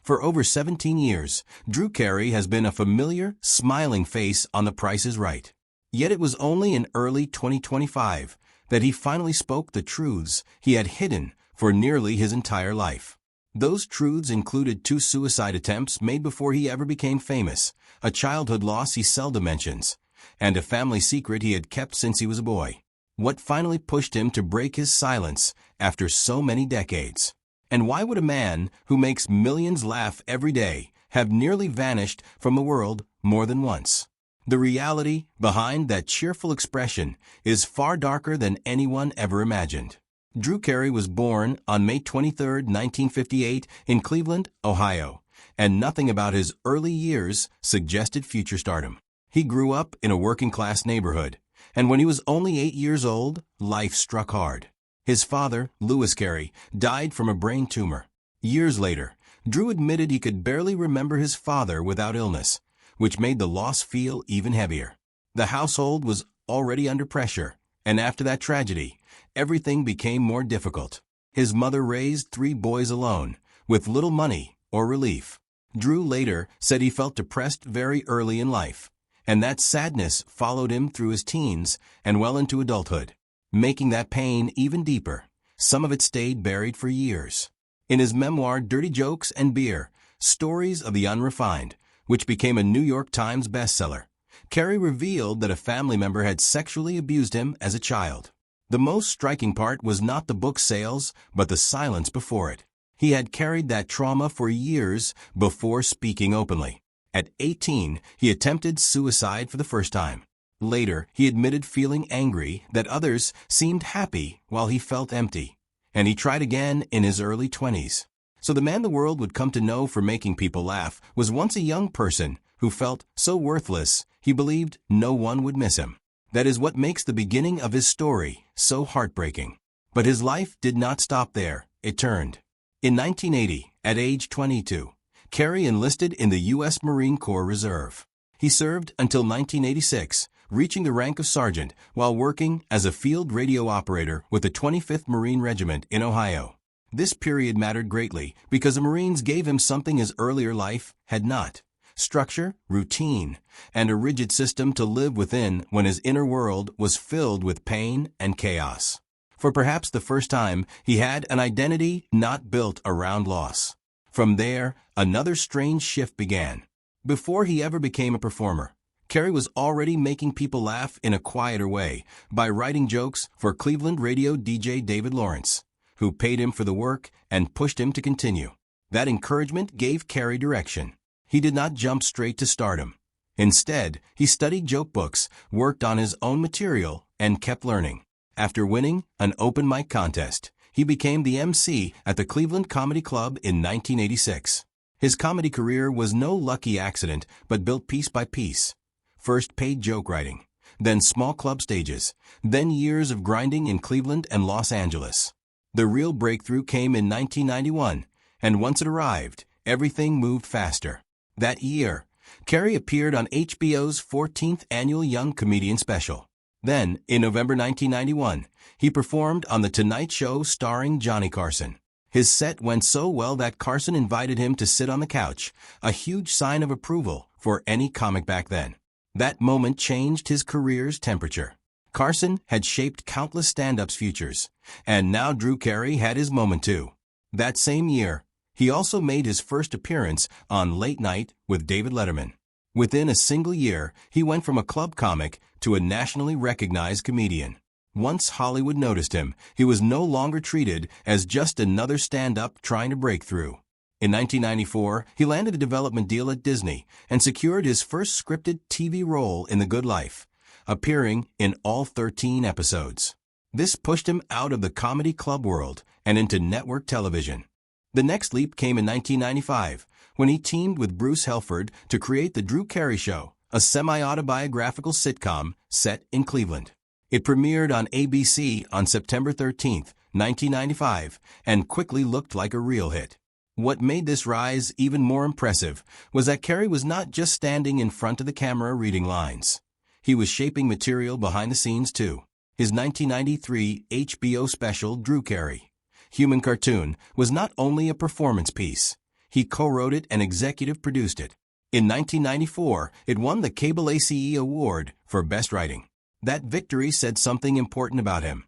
For over 17 years, Drew Carey has been a familiar, smiling face on The Price is Right. Yet it was only in early 2025 that he finally spoke the truths he had hidden for nearly his entire life. Those truths included 2 suicide attempts made before he ever became famous, a childhood loss he seldom mentions, and a family secret he had kept since he was a boy. What finally pushed him to break his silence after so many decades? And why would a man who makes millions laugh every day have nearly vanished from the world more than once? The reality behind that cheerful expression is far darker than anyone ever imagined. Drew Carey was born on May 23, 1958, in Cleveland, Ohio, and nothing about his early years suggested future stardom. He grew up in a working-class neighborhood, and when he was only 8 years old, life struck hard. His father, Lewis Carey, died from a brain tumor. Years later, Drew admitted he could barely remember his father without illness, which made the loss feel even heavier. The household was already under pressure, and after that tragedy, everything became more difficult. His mother raised 3 boys alone, with little money or relief. Drew later said he felt depressed very early in life, and that sadness followed him through his teens and well into adulthood, making that pain even deeper. Some of it stayed buried for years. In his memoir Dirty Jokes and Beer, Stories of the Unrefined, which became a New York Times bestseller, Carey revealed that a family member had sexually abused him as a child. The most striking part was not the book's sales, but the silence before it. He had carried that trauma for years before speaking openly. At 18, he attempted suicide for the first time. Later, he admitted feeling angry that others seemed happy while he felt empty, and he tried again in his early 20s. So the man the world would come to know for making people laugh was once a young person who felt so worthless he believed no one would miss him. That is what makes the beginning of his story so heartbreaking. But his life did not stop there. It turned. In 1980, at age 22, Carey enlisted in the U.S. Marine Corps Reserve. He served until 1986, reaching the rank of sergeant while working as a field radio operator with the 25th Marine Regiment in Ohio. This period mattered greatly because the Marines gave him something his earlier life had not: structure, routine, and a rigid system to live within when his inner world was filled with pain and chaos. For perhaps the first time, he had an identity not built around loss. From there, another strange shift began. Before he ever became a performer, Carey was already making people laugh in a quieter way by writing jokes for Cleveland radio DJ David Lawrence, who paid him for the work and pushed him to continue. That encouragement gave Carey direction. He did not jump straight to stardom. Instead, he studied joke books, worked on his own material, and kept learning. After winning an open mic contest, he became the MC at the Cleveland Comedy Club in 1986. His comedy career was no lucky accident, but built piece by piece. First paid joke writing, then small club stages, then years of grinding in Cleveland and Los Angeles. The real breakthrough came in 1991, and once it arrived, everything moved faster. That year, Carey appeared on HBO's 14th annual Young Comedian Special. Then, in November 1991, he performed on The Tonight Show starring Johnny Carson. His set went so well that Carson invited him to sit on the couch, a huge sign of approval for any comic back then. That moment changed his career's temperature. Carson had shaped countless stand-ups' futures, and now Drew Carey had his moment too. That same year, he also made his first appearance on Late Night with David Letterman. Within a single year, he went from a club comic to a nationally recognized comedian. Once Hollywood noticed him, he was no longer treated as just another stand-up trying to break through. In 1994, he landed a development deal at Disney and secured his first scripted TV role in The Good Life, appearing in all 13 episodes. This pushed him out of the comedy club world and into network television. The next leap came in 1995, when he teamed with Bruce Helford to create The Drew Carey Show, a semi-autobiographical sitcom set in Cleveland. It premiered on ABC on September 13, 1995, and quickly looked like a real hit. What made this rise even more impressive was that Carey was not just standing in front of the camera reading lines. He was shaping material behind the scenes too. His 1993 HBO special Drew Carey, Human Cartoon, was not only a performance piece. He co-wrote it and executive produced it. In 1994, it won the Cable ACE Award for Best Writing. That victory said something important about him.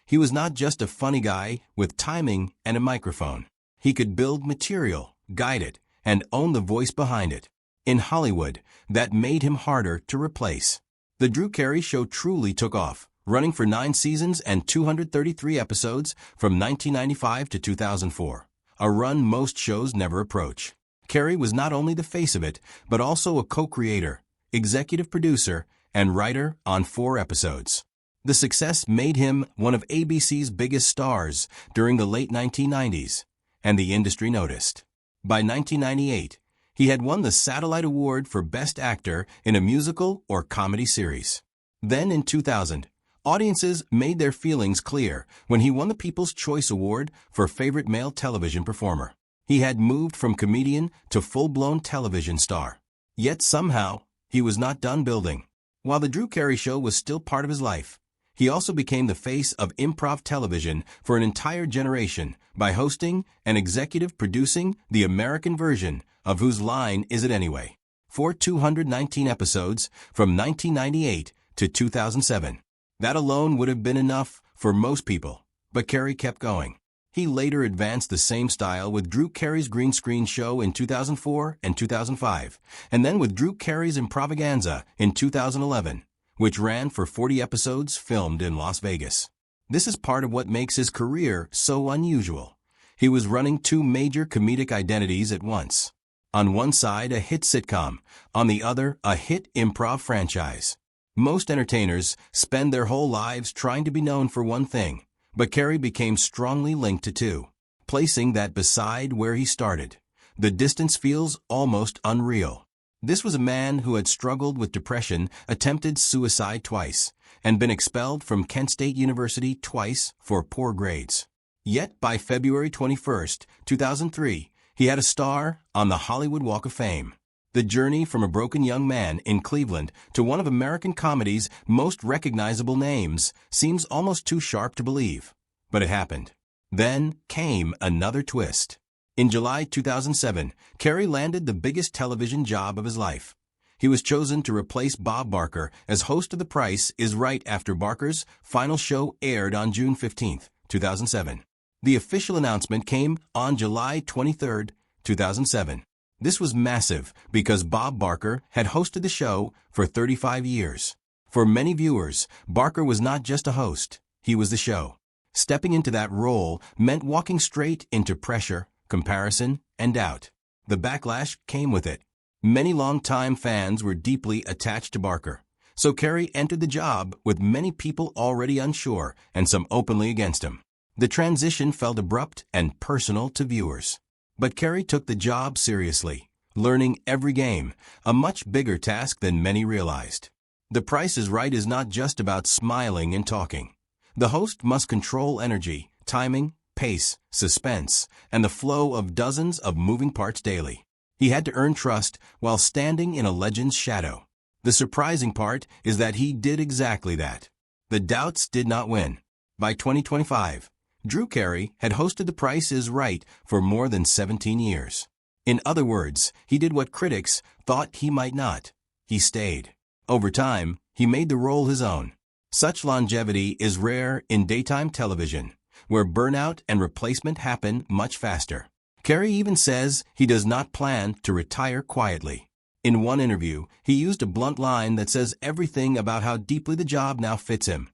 He was not just a funny guy with timing and a microphone. He could build material, guide it, and own the voice behind it. In Hollywood, that made him harder to replace. The Drew Carey Show truly took off, running for 9 seasons and 233 episodes from 1995 to 2004, a run most shows never approach. Carey was not only the face of it, but also a co-creator, executive producer, and writer on 4 episodes. The success made him one of ABC's biggest stars during the late 1990s, and the industry noticed. By 1998, he had won the Satellite Award for Best Actor in a Musical or Comedy Series. Then in 2000, audiences made their feelings clear when he won the People's Choice Award for Favorite Male Television Performer. He had moved from comedian to full-blown television star. Yet somehow, he was not done building. While the Drew Carey Show was still part of his life, he also became the face of improv television for an entire generation by hosting and executive producing the American version of Whose Line Is It Anyway? For 219 episodes from 1998 to 2007. That alone would have been enough for most people, but Carey kept going. He later advanced the same style with Drew Carey's Green Screen Show in 2004 and 2005, and then with Drew Carey's Improvaganza in 2011, which ran for 40 episodes filmed in Las Vegas. This is part of what makes his career so unusual. He was running 2 major comedic identities at once. On one side, a hit sitcom, on the other, a hit improv franchise. Most entertainers spend their whole lives trying to be known for one thing, but Carey became strongly linked to 2, placing that beside where he started. The distance feels almost unreal. This was a man who had struggled with depression, attempted suicide twice, and been expelled from Kent State University twice for poor grades. Yet by February 21, 2003, he had a star on the Hollywood Walk of Fame. The journey from a broken young man in Cleveland to one of American comedy's most recognizable names seems almost too sharp to believe. But it happened. Then came another twist. In July 2007, Carey landed the biggest television job of his life. He was chosen to replace Bob Barker as host of The Price is Right after Barker's final show aired on June 15, 2007. The official announcement came on July 23, 2007. This was massive because Bob Barker had hosted the show for 35 years. For many viewers, Barker was not just a host, he was the show. Stepping into that role meant walking straight into pressure, comparison, and doubt. The backlash came with it. Many longtime fans were deeply attached to Barker, so Carey entered the job with many people already unsure and some openly against him. The transition felt abrupt and personal to viewers. But Carey took the job seriously, learning every game, a much bigger task than many realized. The Price is Right is not just about smiling and talking. The host must control energy, timing, pace, suspense, and the flow of dozens of moving parts daily. He had to earn trust while standing in a legend's shadow. The surprising part is that he did exactly that. The doubts did not win. By 2025, Drew Carey had hosted The Price is Right for more than 17 years. In other words, he did what critics thought he might not. He stayed. Over time, he made the role his own. Such longevity is rare in daytime television, where burnout and replacement happen much faster. Carey even says he does not plan to retire quietly. In one interview, he used a blunt line that says everything about how deeply the job now fits him.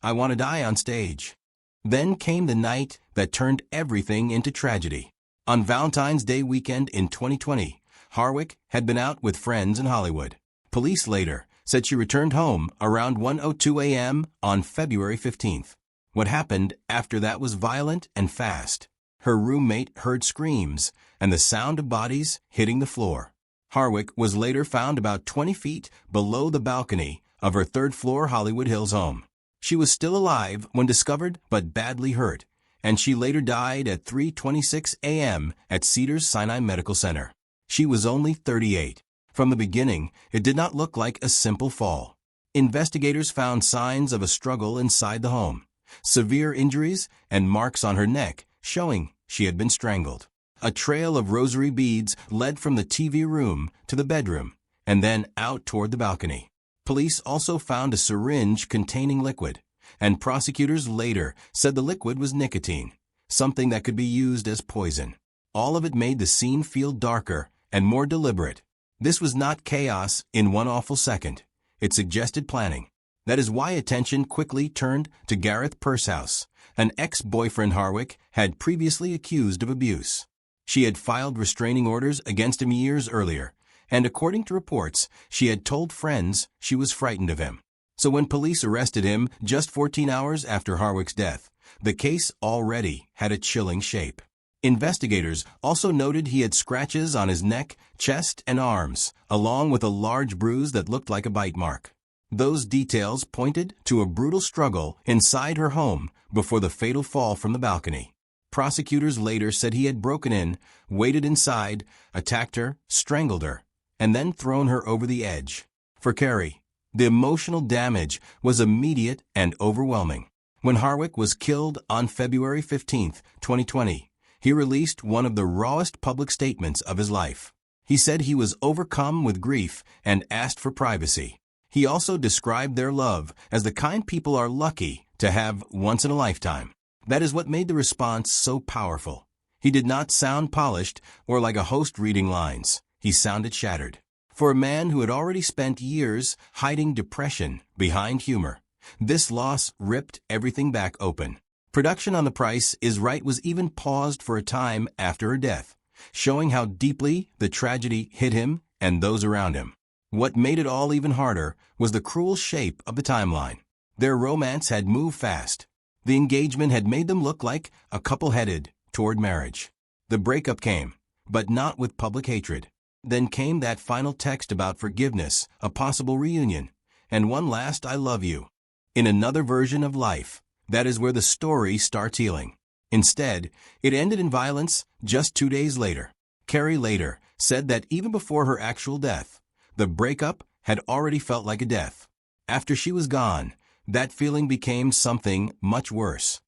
"I want to die on stage." Then came the night that turned everything into tragedy. On Valentine's Day weekend in 2020, Harwick had been out with friends in Hollywood. Police later said she returned home around 1:02 a.m. on February 15th. What happened after that was violent and fast. Her roommate heard screams and the sound of bodies hitting the floor. Harwick was later found about 20 feet below the balcony of her third-floor Hollywood Hills home. She was still alive when discovered but badly hurt, and she later died at 3:26 a.m. at Cedars-Sinai Medical Center. She was only 38. From the beginning, it did not look like a simple fall. Investigators found signs of a struggle inside the home, severe injuries, and marks on her neck showing she had been strangled. A trail of rosary beads led from the TV room to the bedroom and then out toward the balcony. Police also found a syringe containing liquid, and prosecutors later said the liquid was nicotine, something that could be used as poison. All of it made the scene feel darker and more deliberate. This was not chaos in one awful second. It suggested planning. That is why attention quickly turned to Gareth Pursehouse, an ex-boyfriend Harwick had previously accused of abuse. She had filed restraining orders against him years earlier, and according to reports, she had told friends she was frightened of him. So when police arrested him just 14 hours after Harwick's death, the case already had a chilling shape. Investigators also noted he had scratches on his neck, chest, and arms, along with a large bruise that looked like a bite mark. Those details pointed to a brutal struggle inside her home before the fatal fall from the balcony. Prosecutors later said he had broken in, waited inside, attacked her, strangled her, and then thrown her over the edge. For Carey, the emotional damage was immediate and overwhelming. When Harwick was killed on February 15, 2020, he released one of the rawest public statements of his life. He said he was overcome with grief and asked for privacy. He also described their love as the kind people are lucky to have once in a lifetime. That is what made the response so powerful. He did not sound polished or like a host reading lines. He sounded shattered. For a man who had already spent years hiding depression behind humor, this loss ripped everything back open. Production on The Price is Right was even paused for a time after her death, showing how deeply the tragedy hit him and those around him. What made it all even harder was the cruel shape of the timeline. Their romance had moved fast. The engagement had made them look like a couple headed toward marriage. The breakup came, but not with public hatred. Then came that final text about forgiveness, a possible reunion, and one last I love you. In another version of life, that is where the story starts healing. Instead, it ended in violence just 2 days later. Carey later said that even before her actual death, the breakup had already felt like a death. After she was gone, that feeling became something much worse.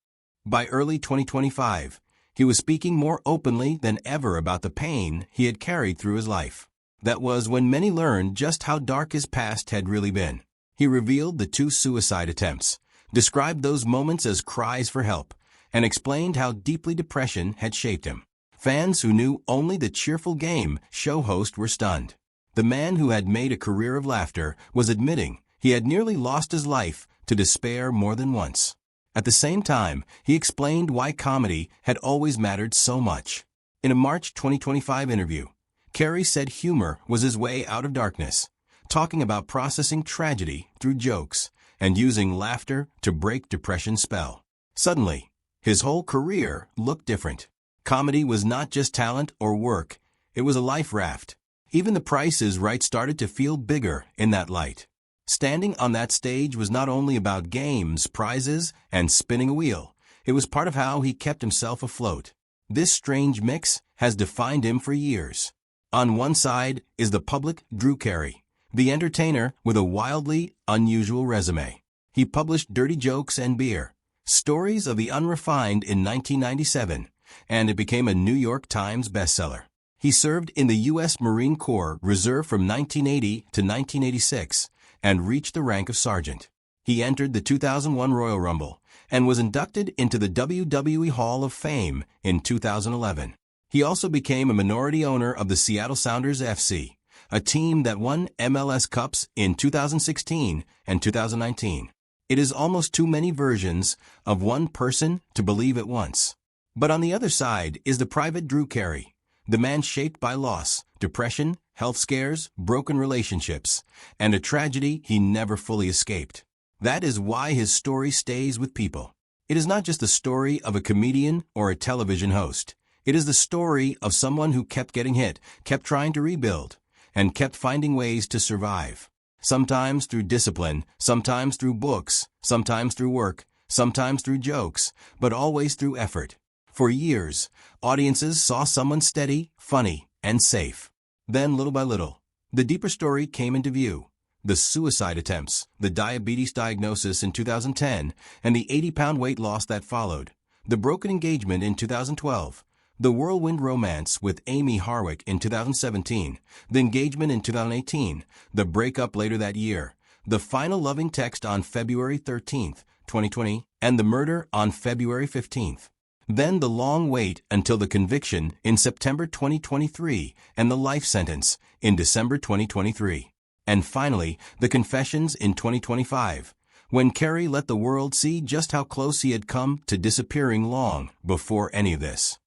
By early 2025, he was speaking more openly than ever about the pain he had carried through his life. That was when many learned just how dark his past had really been. He revealed the 2 suicide attempts, described those moments as cries for help, and explained how deeply depression had shaped him. Fans who knew only the cheerful game show host were stunned. The man who had made a career of laughter was admitting he had nearly lost his life to despair more than once. At the same time, he explained why comedy had always mattered so much. In a March 2025 interview, Carey said humor was his way out of darkness, talking about processing tragedy through jokes and using laughter to break depression's spell. Suddenly, his whole career looked different. Comedy was not just talent or work, it was a life raft. Even The Price is Right started to feel bigger in that light. Standing on that stage was not only about games, prizes, and spinning a wheel. It was part of how he kept himself afloat. This strange mix has defined him for years. On one side is the public Drew Carey, the entertainer with a wildly unusual resume. He published Dirty Jokes and Beer, Stories of the Unrefined in 1997, and it became a New York Times bestseller. He served in the U.S. Marine Corps Reserve from 1980 to 1986 and reached the rank of sergeant. He entered the 2001 Royal Rumble and was inducted into the WWE Hall of Fame in 2011. He also became a minority owner of the Seattle Sounders FC, a team that won MLS Cups in 2016 and 2019. It is almost too many versions of one person to believe at once. But on the other side is the private Drew Carey, the man shaped by loss, depression, health scares, broken relationships, and a tragedy he never fully escaped. That is why his story stays with people. It is not just the story of a comedian or a television host. It is the story of someone who kept getting hit, kept trying to rebuild, and kept finding ways to survive. Sometimes through discipline, sometimes through books, sometimes through work, sometimes through jokes, but always through effort. For years, audiences saw someone steady, funny, and safe. Then, little by little, the deeper story came into view. The suicide attempts, the diabetes diagnosis in 2010, and the 80-pound weight loss that followed. The broken engagement in 2012. The whirlwind romance with Amy Harwick in 2017, the engagement in 2018, the breakup later that year, the final loving text on February 13th, 2020, and the murder on February 15th. Then the long wait until the conviction in September 2023 and the life sentence in December 2023. And finally, the confessions in 2025, when Carey let the world see just how close he had come to disappearing long before any of this.